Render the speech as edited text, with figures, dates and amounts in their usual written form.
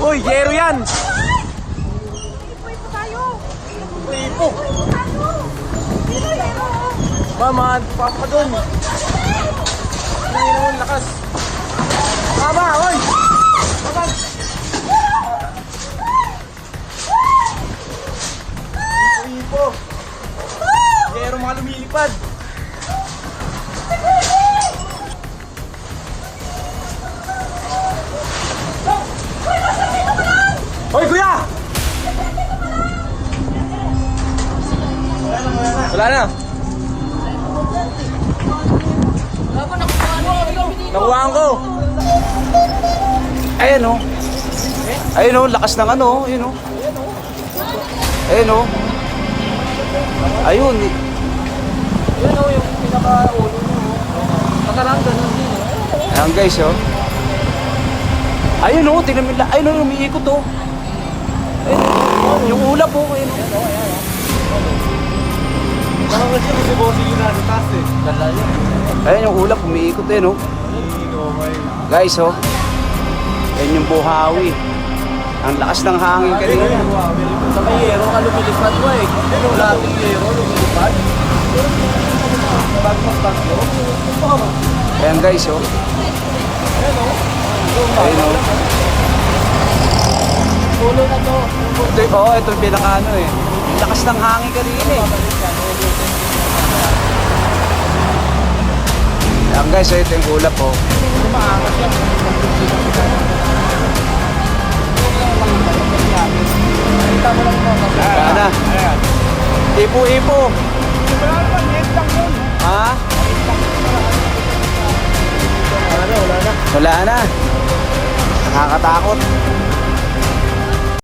Uy, yero yan! Ipo tayo. Ipo! Mama, papa ka dun. Nanginom, lakas. Mama, oy! Mama! Ipo! Yero mga lumilipad. Hoy, kuya! Wala na. Nakuhaan ko. Ayan o. Ayan o, lakas ng ano. Ayan o. Ayan o. Ayun. Yun o, yung pinaka-ulo nyo. Nakaraan ganun din. Ayan guys o. Ayun o, tingnan mo. Ayun o, umiikot o. Ayun o, yung ulap o. Ayun o. Parang kasi may bossing yun natin taas eh. Dala yun. Ayan yung ulap, umiikot eh no. Guys oh. Ayan yung buhawi. Ang lakas ng hangin kanina. Sa may yero ka lumilipad mo eh. Wala ating yero lumilipad. Bagyo. Ayan guys oh. Ayun oh. Pulo na to. Ito, oh, ito yung pinaka ano eh. Ang lakas ng hangin kanina eh. Ayan guys, ito yung ulap oh. Wala na. Ipo-ipo. Ha? Wala na. Wala na. Nakakatakot.